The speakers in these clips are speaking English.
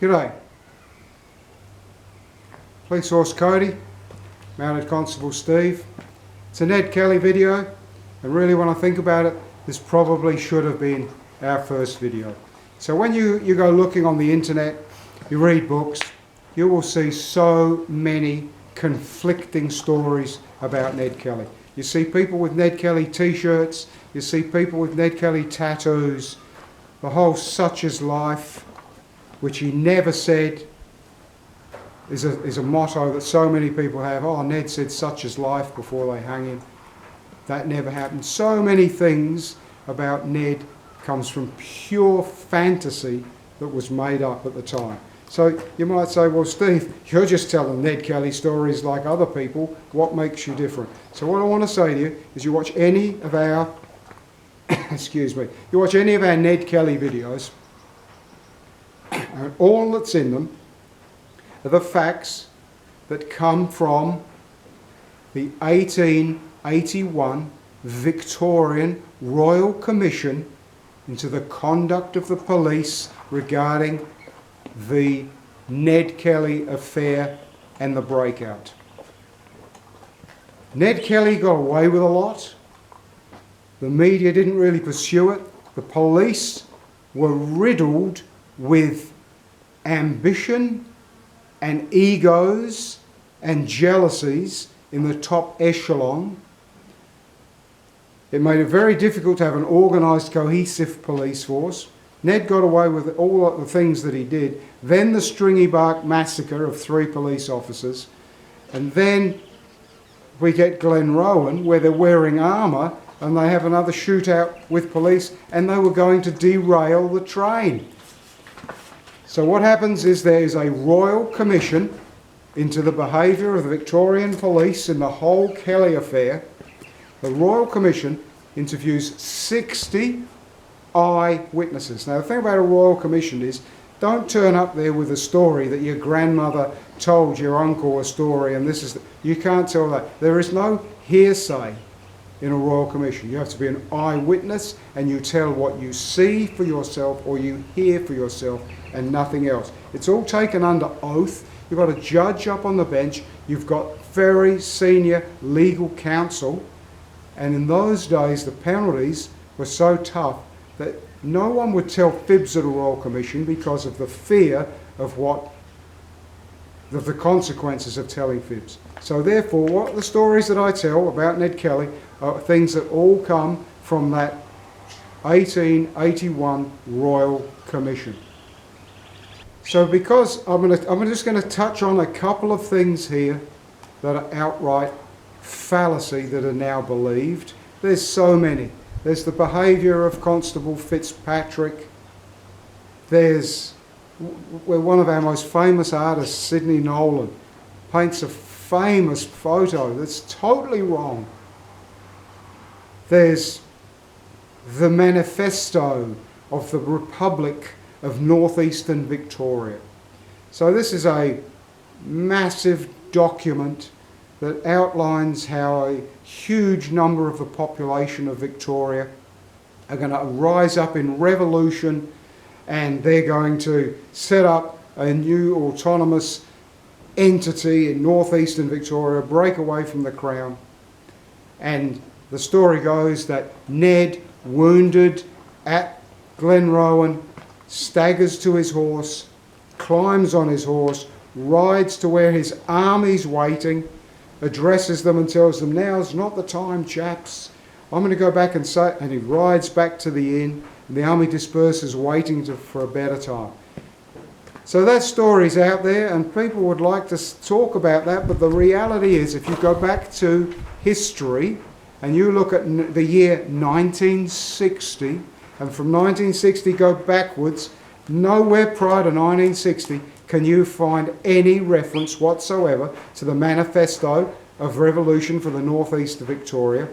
G'day. Police Horse Cody, Mounted Constable Steve. It's a Ned Kelly video, and really when I think about it, this probably should have been our first video. So when you go looking on the internet, you read books, you will see so many conflicting stories about Ned Kelly. You see people with Ned Kelly t-shirts, you see people with Ned Kelly tattoos, the whole "such is life," which he never said, is a motto that so many people have. Oh, Ned said "such is life" before they hung him. That never happened. So many things about Ned comes from pure fantasy that was made up at the time. So you might say, well, Steve, you're just telling Ned Kelly stories like other people. What makes you different? So what I want to say to you is you watch any of our, excuse me, you watch any of our Ned Kelly videos, and all that's in them are the facts that come from the 1881 Victorian Royal Commission into the conduct of the police regarding the Ned Kelly affair and the breakout. Ned Kelly got away with a lot. The media didn't really pursue it. The police were riddled with ambition and egos and jealousies in the top echelon. It made it very difficult to have an organised, cohesive police force. Ned got away with all the things that he did. Then the Stringy Bark massacre of 3 police officers. And then we get Glenrowan, where they're wearing armour and they have another shootout with police and they were going to derail the train. So what happens is there is a royal commission into the behaviour of the Victorian police in the whole Kelly affair. The Royal Commission interviews 60 eyewitnesses. Now the thing about a Royal Commission is, don't turn up there with a story that your grandmother told your uncle a story and this is... You can't tell that. There is no hearsay in a Royal Commission. You have to be an eyewitness and you tell what you see for yourself or you hear for yourself and nothing else. It's all taken under oath. You've got a judge up on the bench. You've got very senior legal counsel. And in those days, the penalties were so tough that no one would tell fibs at a Royal Commission because of the fear of the consequences of telling fibs. So therefore, what the stories that I tell about Ned Kelly are things that all come from that 1881 Royal Commission. So because I'm just going to touch on a couple of things here that are outright fallacy that are now believed. There's so many. There's the behaviour of Constable Fitzpatrick. There's where one of our most famous artists, Sidney Nolan, paints a famous photo that's totally wrong. There's the manifesto of the Republic of Northeastern Victoria. So this is a massive document that outlines how a huge number of the population of Victoria are going to rise up in revolution and they're going to set up a new autonomous entity in northeastern Victoria, break away from the Crown. And the story goes that Ned, wounded at Glenrowan, staggers to his horse, climbs on his horse, rides to where his army's waiting, addresses them and tells them, now's not the time, chaps. I'm going to go back and say, and he rides back to the inn, and the army disperses waiting for a better time. So that story's out there, and people would like to talk about that, but the reality is, if you go back to history, and you look at the year 1960, and from 1960 go backwards, nowhere prior to 1960 can you find any reference whatsoever to the manifesto of revolution for the northeast of Victoria.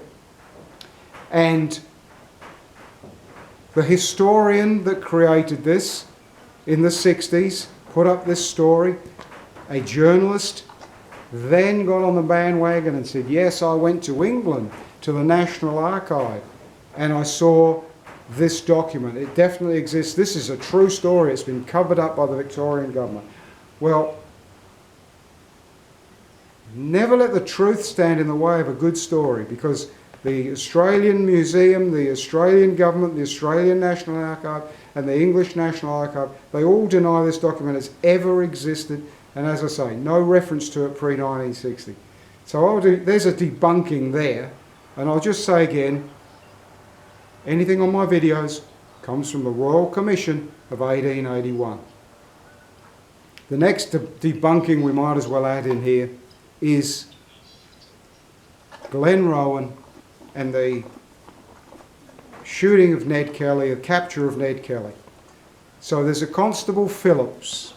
And the historian that created this in the 60s put up this story. A journalist then got on the bandwagon and said, yes, I went to England, to the National Archive, and I saw this document. It definitely exists. This is a true story. It's been covered up by the Victorian government. Well, never let the truth stand in the way of a good story, because the Australian Museum, the Australian government, the Australian National Archive and the English National Archive, they all deny this document has ever existed, and as I say, no reference to it pre-1960. So there's a debunking there, and I'll just say again, anything on my videos comes from the Royal Commission of 1881. The next debunking we might as well add in here is Glenrowan and the shooting of Ned Kelly, the capture of Ned Kelly. So there's a Constable Phillips,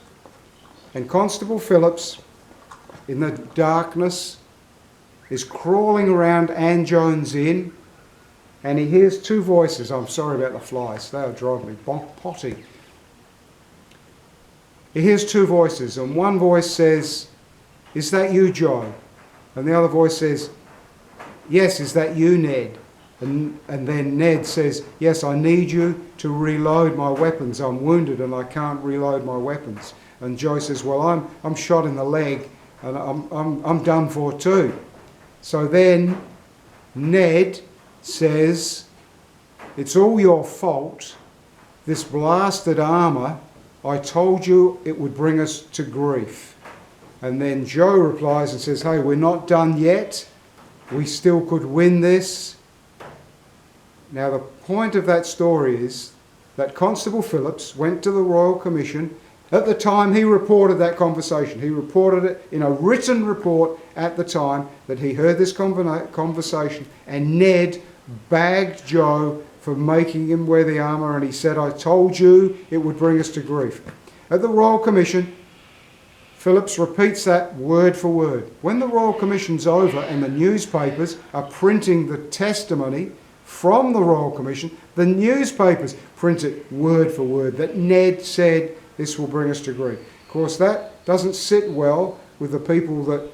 and Constable Phillips in the darkness is crawling around Ann Jones Inn, and he hears two voices. I'm sorry about the flies, they are driving me potty. He hears two voices, and one voice says, "Is that you, Joe?" And the other voice says, "Yes, is that you, Ned?" And then Ned says, "Yes, I need you to reload my weapons. I'm wounded and I can't reload my weapons." And Joe says, "Well, I'm shot in the leg and I'm done for too." So then Ned says, "It's all your fault. This blasted armour, I told you it would bring us to grief." And then Joe replies and says, "Hey, we're not done yet. We still could win this." Now the point of that story is that Constable Phillips went to the Royal Commission. At the time he reported that conversation, he reported it in a written report at the time that he heard this conversation, and Ned bagged Joe for making him wear the armour, and he said, "I told you it would bring us to grief." At the Royal Commission, Phillips repeats that word for word. When the Royal Commission's over and the newspapers are printing the testimony from the Royal Commission, the newspapers print it word for word that Ned said this will bring us to grief. Of course, that doesn't sit well with the people that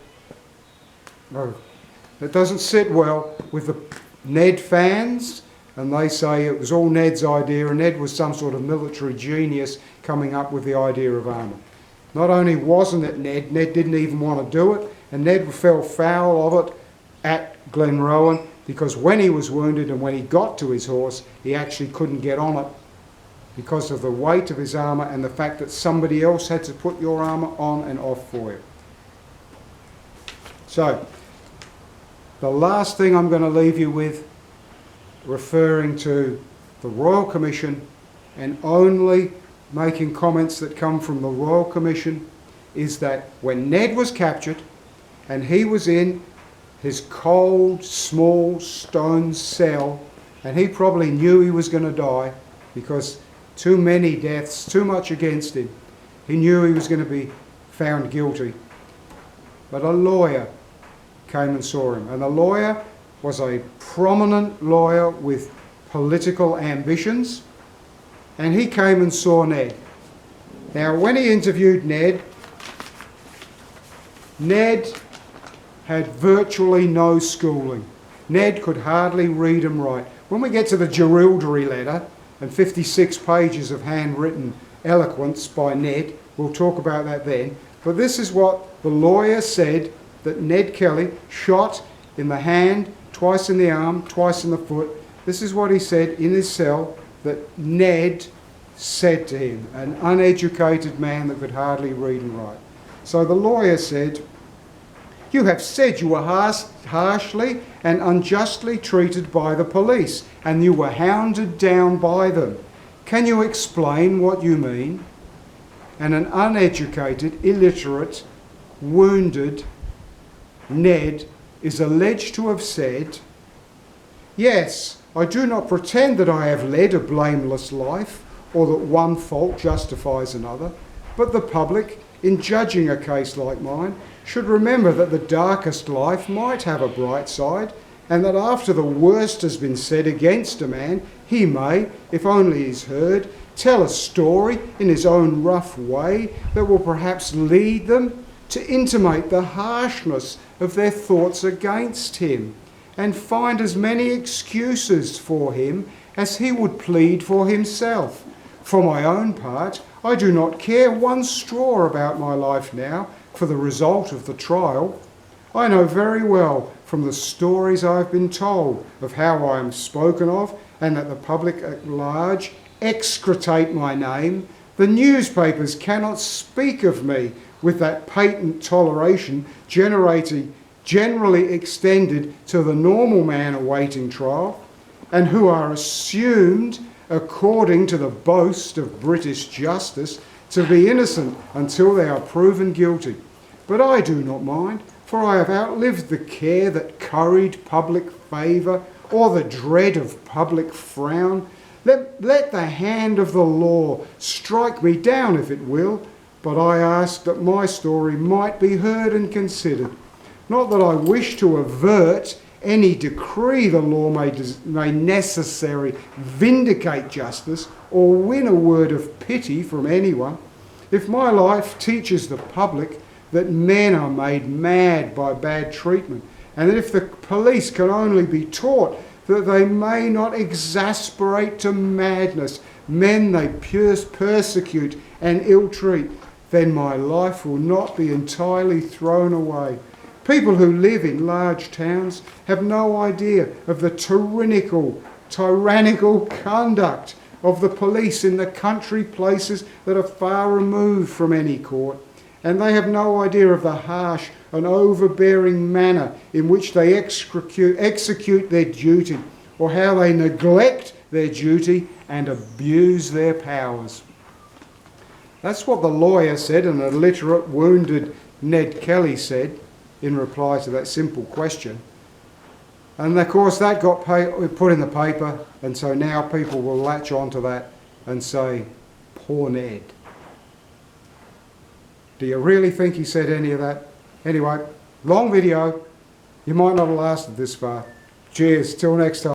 doesn't sit well with the Ned fans, and they say it was all Ned's idea and Ned was some sort of military genius coming up with the idea of armour. Not only wasn't it Ned didn't even want to do it, and Ned fell foul of it at Glenrowan, because when he was wounded and when he got to his horse, he actually couldn't get on it because of the weight of his armour and the fact that somebody else had to put your armour on and off for you. So, the last thing I'm going to leave you with, referring to the Royal Commission and only making comments that come from the Royal Commission, is that when Ned was captured and he was in his cold, small stone cell, and he probably knew he was going to die because too many deaths, too much against him. He knew he was going to be found guilty. But a lawyer came and saw him, and the lawyer was a prominent lawyer with political ambitions, and he came and saw Ned. Now, when he interviewed Ned had virtually no schooling. Ned could hardly read and write. When we get to the Jerilderie letter and 56 pages of handwritten eloquence by Ned, we'll talk about that then. But this is what the lawyer said that Ned Kelly shot in the hand, twice in the arm, twice in the foot. This is what he said in his cell that Ned said to him, an uneducated man that could hardly read and write. So the lawyer said, "You have said you were harshly and unjustly treated by the police, and you were hounded down by them. Can you explain what you mean?" And an uneducated, illiterate, wounded Ned is alleged to have said, "Yes, I do not pretend that I have led a blameless life, or that one fault justifies another, but the public, in judging a case like mine, should remember that the darkest life might have a bright side, and that after the worst has been said against a man, he may, if only he's heard, tell a story in his own rough way that will perhaps lead them to intimate the harshness of their thoughts against him, and find as many excuses for him as he would plead for himself. For my own part, I do not care one straw about my life now for the result of the trial. I know very well from the stories I have been told of how I am spoken of and that the public at large execrate my name. The newspapers cannot speak of me with that patent toleration generally extended to the normal man awaiting trial, and who are assumed, according to the boast of British justice, to be innocent until they are proven guilty. But I do not mind, for I have outlived the care that curried public favour or the dread of public frown. Let the hand of the law strike me down if it will, but I ask that my story might be heard and considered. Not that I wish to avert any decree the law may necessarily vindicate justice or win a word of pity from anyone. If my life teaches the public that men are made mad by bad treatment, and that if the police can only be taught that they may not exasperate to madness men they persecute and ill-treat, then my life will not be entirely thrown away. People who live in large towns have no idea of the tyrannical conduct of the police in the country places that are far removed from any court, and they have no idea of the harsh and overbearing manner in which they execute their duty, or how they neglect their duty and abuse their powers. That's what the lawyer said, and illiterate, wounded Ned Kelly said in reply to that simple question. And of course that got put in the paper, and so now people will latch onto that and say, poor Ned. Do you really think he said any of that? Anyway, long video. You might not have lasted this far. Cheers, till next time.